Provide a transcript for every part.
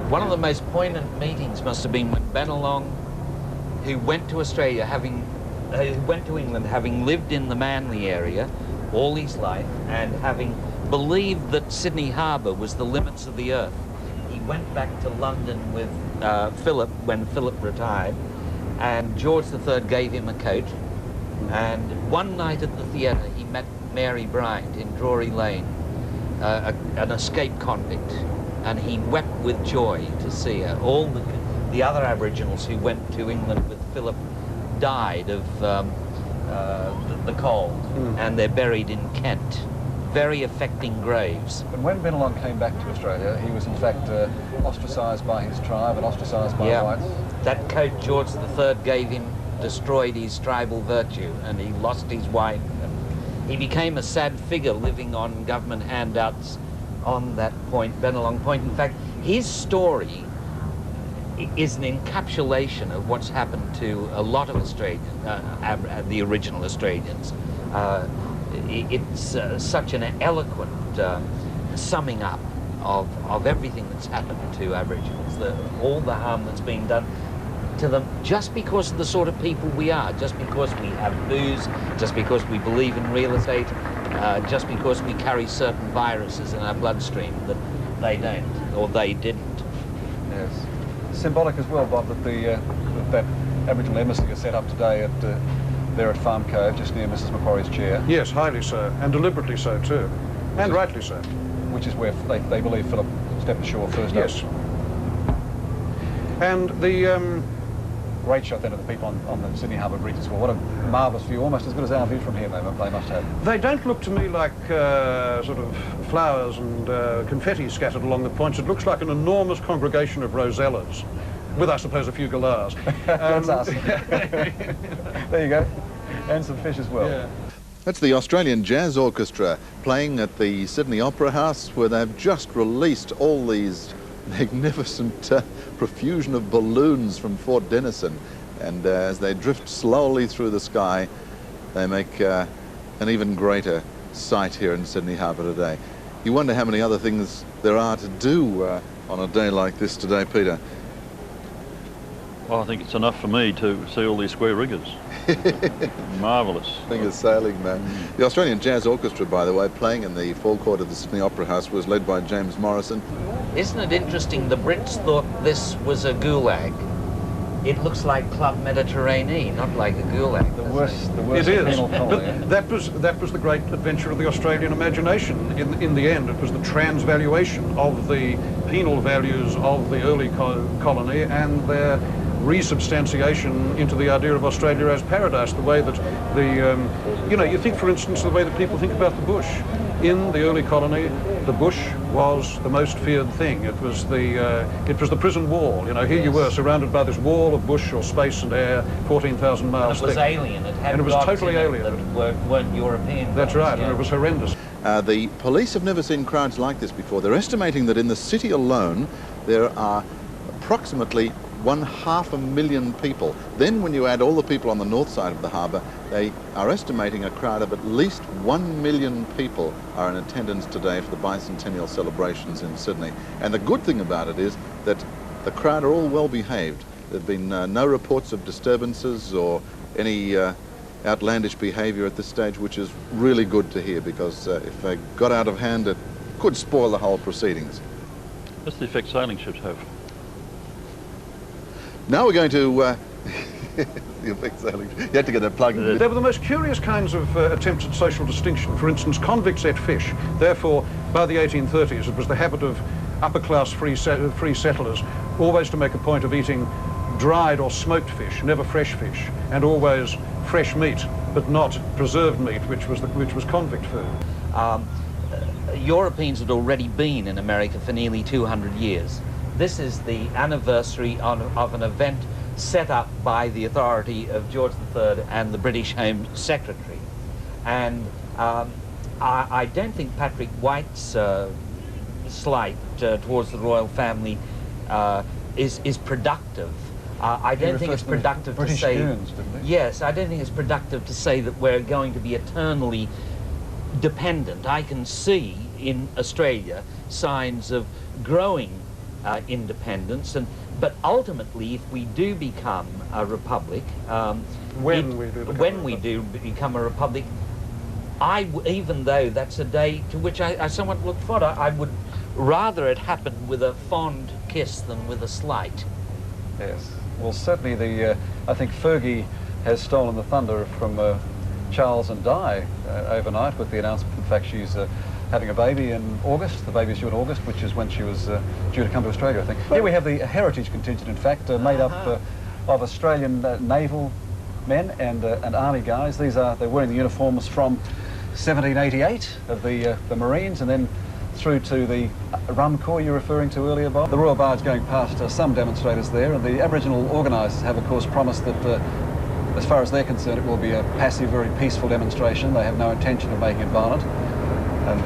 One of the most poignant meetings must have been when Bennelong, who went to Australia, went to England having lived in the Manly area all his life and having believed that Sydney Harbour was the limits of the earth. He went back to London with Philip when Philip retired, and George III gave him a coat. And one night at the theatre, he met Mary Bryant in Drury Lane, an escaped convict, and he wept with joy to see her. All the other Aboriginals who went to England with Philip died of the cold, and they're buried in Kent. Very affecting graves. And when Bennelong came back to Australia, he was in fact ostracised by his tribe and ostracised by whites. That coat George III gave him destroyed his tribal virtue, and he lost his wife. And he became a sad figure living on government handouts on that point, Bennelong Point. In fact, his story is an encapsulation of what's happened to a lot of Australians, the original Australians. It's such an eloquent summing up of everything that's happened to Aboriginals, all the harm that's been done to them just because of the sort of people we are, just because we have booze, just because we believe in real estate, just because we carry certain viruses in our bloodstream that they don't, or they didn't. Yes. Symbolic as well, Bob, that that Aboriginal embassy is set up today there at Farm Cove, just near Mrs. Macquarie's chair. Yes, highly so, and deliberately so too, and rightly so. Which is where they believe Philip stepped ashore first. Yes. And the great shot then of the people on the Sydney Harbour Bridge as well. What a marvellous view, almost as good as our view from here, they must have. They don't look to me like sort of flowers and confetti scattered along the points. It looks like an enormous congregation of rosellas, with, I suppose, a few galahs. That's us. There you go. And some fish as well. Yeah. That's the Australian Jazz Orchestra playing at the Sydney Opera House, where they've just released all these magnificent profusion of balloons from Fort Denison, and as they drift slowly through the sky, they make an even greater sight here in Sydney Harbour today. You wonder how many other things there are to do on a day like this today, Peter. Well, I think it's enough for me to see all these square riggers. Marvellous. Thing is sailing, man. The Australian Jazz Orchestra, by the way, playing in the forecourt of the Sydney Opera House, was led by James Morrison. Isn't it interesting? The Brits thought this was a gulag. It looks like Club Mediterranee, not like a gulag. The worst it is. penal colony. But that was the great adventure of the Australian imagination. In the end, it was the transvaluation of the penal values of the early colony and their resubstantiation into the idea of Australia as paradise, the way that you think, for instance, the way that people think about the bush. In the early colony, the bush was the most feared thing. It was the prison wall. You know, here you were surrounded by this wall of bush or space and air, 14,000 miles thick. And it was alien. It had and it was totally alien. That weren't European. That's right, yeah. and it was horrendous. The police have never seen crowds like this before. They're estimating that in the city alone, there are approximately 500,000 people. Then when you add all the people on the north side of the harbour, they are estimating a crowd of at least 1 million people are in attendance today for the bicentennial celebrations in Sydney. And the good thing about it is that the crowd are all well behaved. There have been no reports of disturbances or any outlandish behaviour at this stage, which is really good to hear, because if they got out of hand, it could spoil the whole proceedings. What's the effect sailing ships have? Now we're going to the effect sailing. You had to get that plug in. They were the most curious kinds of attempts at social distinction. For instance, convicts ate fish. Therefore, by the 1830s, it was the habit of upper-class free settlers always to make a point of eating dried or smoked fish, never fresh fish, and always fresh meat, but not preserved meat, which was convict food. Europeans had already been in America for nearly 200 years. This is the anniversary of an event set up by the authority of George III and the British Home Secretary. And I don't think Patrick White's slight towards the royal family is productive. I don't think it's productive to say... Goons, didn't they? Yes, I don't think it's productive to say that we're going to be eternally dependent. I can see in Australia signs of growing independence. But ultimately, if we do become a republic, When we do become a republic, even though that's a day to which I somewhat look forward, I would rather it happen with a fond kiss than with a slight. Yes. Well, certainly I think Fergie has stolen the thunder from Charles and Di overnight with the announcement. In fact, she's having a baby in August. The baby's due in August, which is when she was due to come to Australia, I think. Here we have the heritage contingent, in fact, made up of Australian naval men and army guys. They're wearing the uniforms from 1788 of the Marines, and then through to the Rum Corps you're referring to earlier, Bob. The Royal Barge going past some demonstrators there, and the Aboriginal organisers have, of course, promised that as far as they're concerned, it will be a passive, very peaceful demonstration. They have no intention of making it violent. And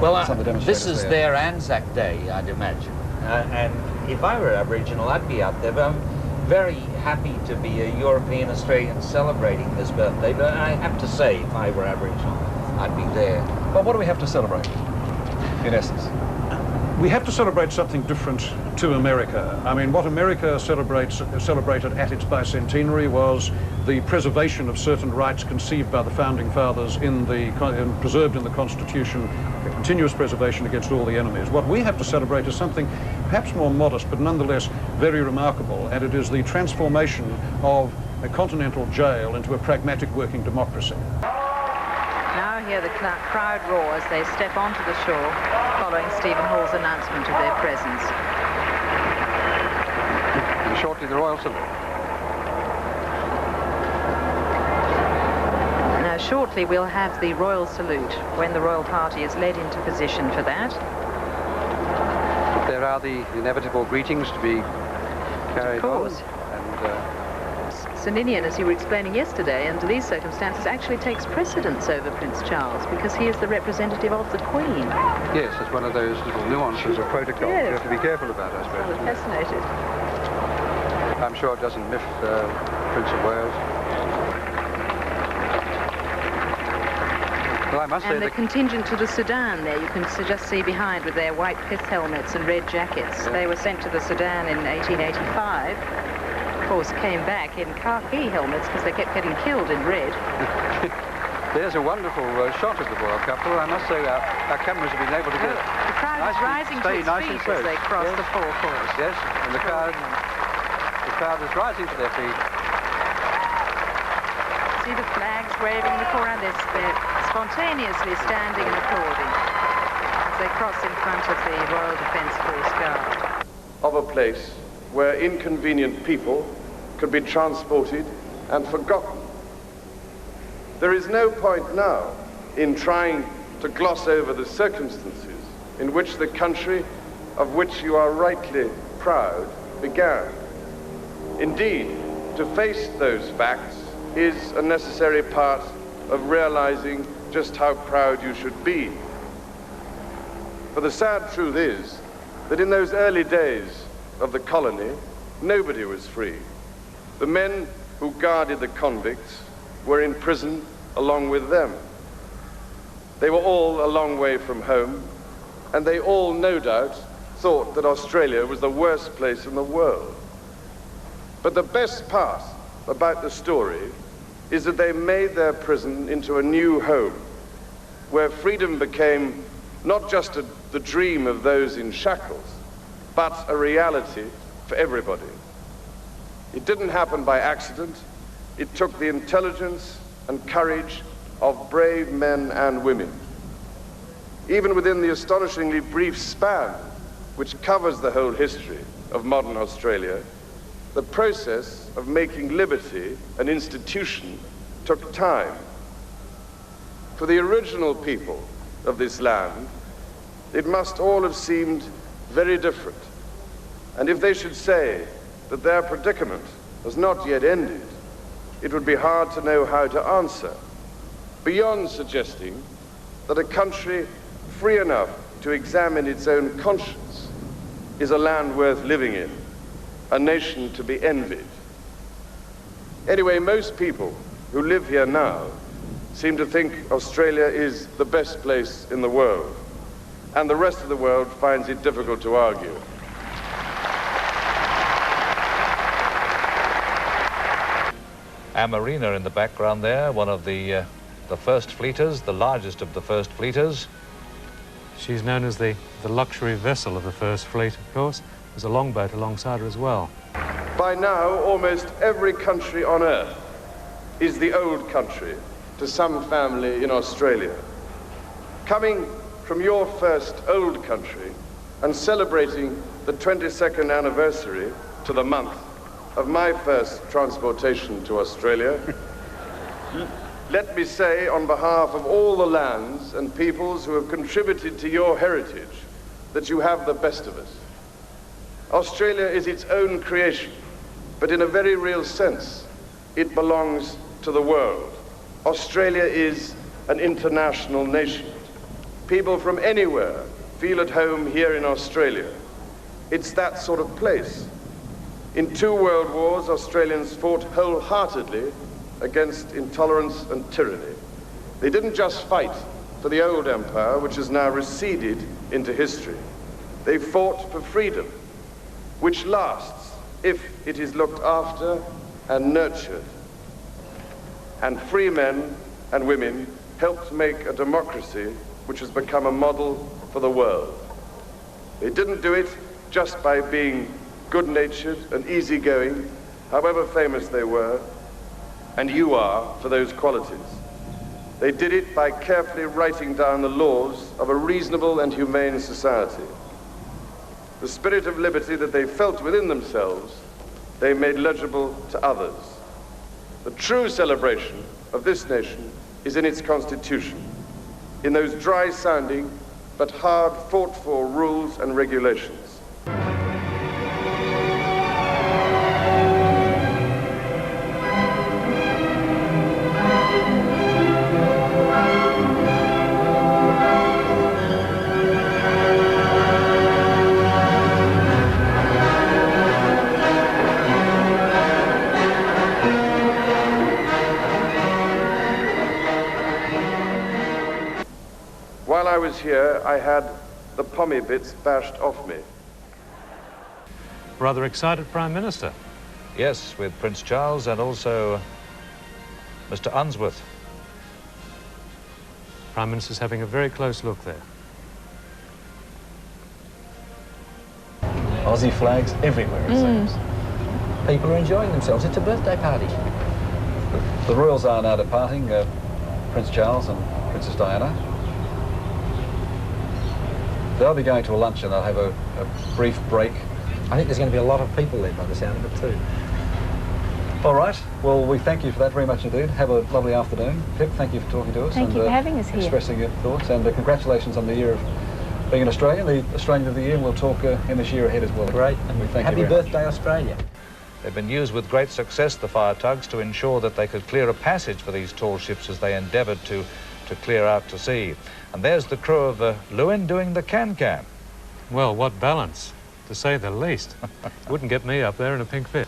well, some of the demonstrators this is their Anzac Day, I'd imagine. And if I were Aboriginal, I'd be out there. But I'm very happy to be a European Australian celebrating this birthday. But I have to say, if I were Aboriginal, I'd be there. Well, what do we have to celebrate, in essence? We have to celebrate something different to America. I mean, what America celebrated at its bicentenary was the preservation of certain rights conceived by the Founding Fathers and preserved in the Constitution, a continuous preservation against all the enemies. What we have to celebrate is something perhaps more modest, but nonetheless very remarkable, and it is the transformation of a continental jail into a pragmatic working democracy. Now hear the crowd roar as they step onto the shore following Stephen Hall's announcement of their presence. And shortly the Royal Salute. Now shortly we'll have the Royal Salute when the Royal Party is led into position for that. There are the inevitable greetings to be carried on. Of course. Sir Ninian, as you were explaining yesterday, under these circumstances actually takes precedence over Prince Charles because he is the representative of the Queen. Yes, it's one of those little nuances of protocol Yes. you have to be careful about, I suppose. I'm fascinated. I'm sure it doesn't miff Prince of Wales. Well, I must say And the contingent to the Sudan there, you can just see behind with their white pith helmets and red jackets. They were sent to the Sudan in 1885. Of course, came back in khaki helmets because they kept getting killed in red. There's a wonderful shot of the royal couple. I must say our cameras have been able to get it. The crowd is rising to its nice and feet close. as they cross Yes. the forecourt. Yes, and the crowd is rising to their feet. See the flags waving in the foreground. They're spontaneously standing and applauding as they cross in front of the Royal Defence Force Guard. Of a place where inconvenient people could be transported and forgotten. There is no point now in trying to gloss over the circumstances in which the country of which you are rightly proud began. Indeed, to face those facts is a necessary part of realizing just how proud you should be. For the sad truth is that in those early days of the colony, nobody was free. The men who guarded the convicts were in prison along with them. They were all a long way from home, and they all, no doubt, thought that Australia was the worst place in the world. But the best part about the story is that they made their prison into a new home, where freedom became not just the dream of those in shackles, but a reality for everybody. It didn't happen by accident. It took the intelligence and courage of brave men and women. Even within the astonishingly brief span which covers the whole history of modern Australia, the process of making liberty an institution took time. For the original people of this land, it must all have seemed very different. And if they should say that their predicament has not yet ended, it would be hard to know how to answer, beyond suggesting that a country free enough to examine its own conscience is a land worth living in, a nation to be envied. Anyway, most people who live here now seem to think Australia is the best place in the world, and the rest of the world finds it difficult to argue. Amarina in the background there, one of the first fleeters, the largest of the first fleeters. She's known as the luxury vessel of the First Fleet, of course. There's a longboat alongside her as well. By now, almost every country on earth is the old country to some family in Australia. Coming from your first old country and celebrating the 22nd anniversary to the month of my first transportation to Australia, let me say on behalf of all the lands and peoples who have contributed to your heritage that you have the best of us. Australia is its own creation, but in a very real sense, it belongs to the world. Australia is an international nation. People from anywhere feel at home here in Australia. It's that sort of place. In 2 world wars, Australians fought wholeheartedly against intolerance and tyranny. They didn't just fight for the old empire, which has now receded into history. They fought for freedom, which lasts if it is looked after and nurtured. And free men and women helped make a democracy which has become a model for the world. They didn't do it just by being good-natured and easygoing, however famous they were, and you are for those qualities. They did it by carefully writing down the laws of a reasonable and humane society. The spirit of liberty that they felt within themselves, they made legible to others. The true celebration of this nation is in its constitution, in those dry-sounding but hard fought-for rules and regulations. While I was here, I had the pommy bits bashed off me. Rather excited Prime Minister. Yes, with Prince Charles and also Mr. Unsworth. Prime Minister's having a very close look there. Aussie flags everywhere, it seems. People are enjoying themselves. It's a birthday party. The royals are now departing, Prince Charles and Princess Diana. They'll be going to a luncheon. They'll have a brief break. I think there's going to be a lot of people there by the sound of it too. All right. Well, we thank you for that very much indeed. Have a lovely afternoon. Pip, thank you for talking to us. Thank you for having us here. Expressing your thoughts. And congratulations on the year of being an Australian, the Australian of the Year. We'll talk in this year ahead as well. Great. And we thank happy you very birthday, much. Australia. They've been used with great success, the fire tugs, to ensure that they could clear a passage for these tall ships as they endeavoured to clear out to sea. And there's the crew of the Lewin doing the can-can. Well, what balance, to say the least. Wouldn't get me up there in a pink fit.